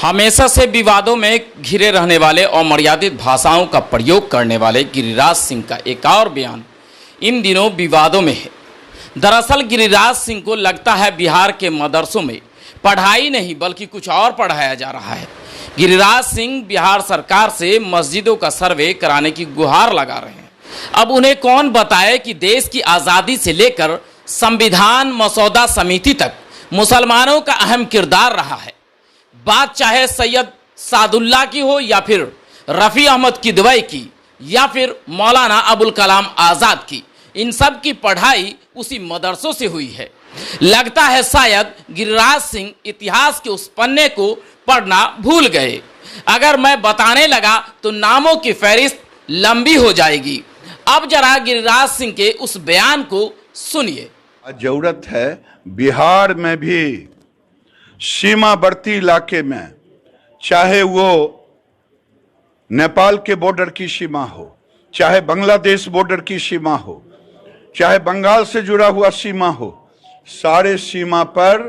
हमेशा से विवादों में घिरे रहने वाले और अमर्यादित भाषाओं का प्रयोग करने वाले गिरिराज सिंह का एक और बयान इन दिनों विवादों में है। दरअसल गिरिराज सिंह को लगता है बिहार के मदरसों में पढ़ाई नहीं बल्कि कुछ और पढ़ाया जा रहा है। गिरिराज सिंह बिहार सरकार से मस्जिदों का सर्वे कराने की गुहार लगा रहे हैं। अब उन्हें कौन बताए कि देश की आज़ादी से लेकर संविधान मसौदा समिति तक मुसलमानों का अहम किरदार रहा है। बात चाहे सैयद सादुल्ला की हो या फिर रफ़ी अहमद किदवई की या फिर मौलाना अबुल कलाम आज़ाद की, इन सब की पढ़ाई उसी मदरसों से हुई है। लगता है शायद गिरिराज सिंह इतिहास के उस पन्ने को पढ़ना भूल गए। अगर मैं बताने लगा तो नामों की फहरिस्त लंबी हो जाएगी। अब जरा गिरिराज सिंह के उस बयान को सुनिए। जरूरत है बिहार में भी सीमावर्ती इलाके में, चाहे वो नेपाल के बॉर्डर की सीमा हो, चाहे बांग्लादेश बॉर्डर की सीमा हो, चाहे बंगाल से जुड़ा हुआ सीमा हो, सारे सीमा पर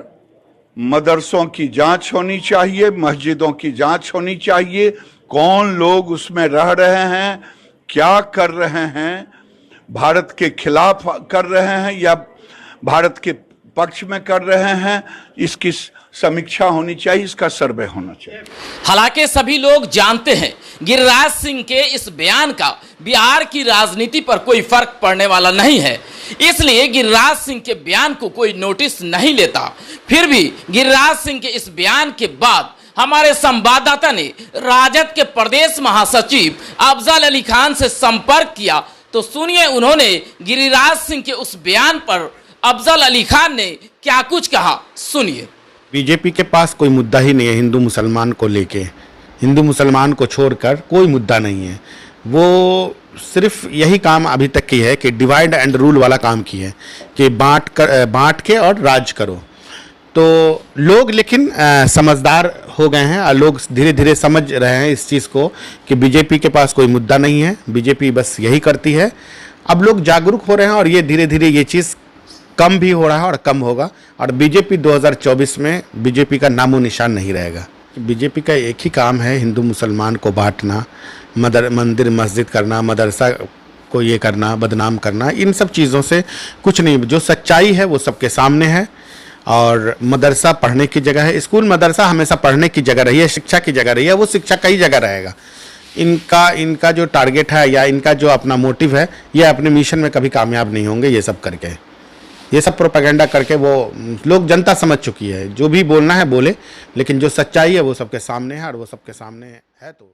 मदरसों की जांच होनी चाहिए, मस्जिदों की जांच होनी चाहिए। कौन लोग उसमें रह रहे हैं, क्या कर रहे हैं, भारत के खिलाफ कर रहे हैं या भारत के पक्ष में कर रहे हैं, इसकी समीक्षा होनी चाहिए, इसका सर्वे होना चाहिए। हालांकि सभी लोग जानते हैं गिरिराज सिंह के इस बयान का बिहार की राजनीति पर कोई फर्क पड़ने वाला नहीं है, इसलिए गिरिराज सिंह के बयान को कोई नोटिस नहीं लेता। फिर भी गिरिराज सिंह के इस बयान के बाद हमारे संवाददाता ने राजद के प्रदेश महासचिव अफजल अली खान से संपर्क किया, तो सुनिए उन्होंने गिरिराज सिंह के उस बयान पर अफजल अली खान ने क्या कुछ कहा, सुनिए। बीजेपी के पास कोई मुद्दा ही नहीं है हिंदू मुसलमान को लेके। हिंदू मुसलमान को छोड़कर कोई मुद्दा नहीं है। वो सिर्फ यही काम अभी तक की है कि डिवाइड एंड रूल वाला काम की है कि बांट के और राज करो। तो लोग लेकिन समझदार हो गए हैं और लोग धीरे धीरे समझ रहे हैं इस चीज़ को कि बीजेपी के पास कोई मुद्दा नहीं है, बीजेपी बस यही करती है। अब लोग जागरूक हो रहे हैं और ये धीरे धीरे ये चीज़ कम भी हो रहा है और कम होगा और बीजेपी 2024 में बीजेपी का नामो निशान नहीं रहेगा। बीजेपी का एक ही काम है हिंदू मुसलमान को बांटना, मंदिर मस्जिद करना, मदरसा को ये करना, बदनाम करना, इन सब चीज़ों से कुछ नहीं। जो सच्चाई है वो सबके सामने है और मदरसा पढ़ने की जगह है। स्कूल मदरसा हमेशा पढ़ने की जगह रही है, शिक्षा की जगह रही है, वो शिक्षा कई जगह रहेगा। इनका जो टारगेट है या इनका जो अपना मोटिव है, ये अपने मिशन में कभी कामयाब नहीं होंगे। ये सब करके, ये सब प्रोपेगेंडा करके वो लोग, जनता समझ चुकी है। जो भी बोलना है बोले, लेकिन जो सच्चाई है वो सबके सामने है और वो सबके सामने है तो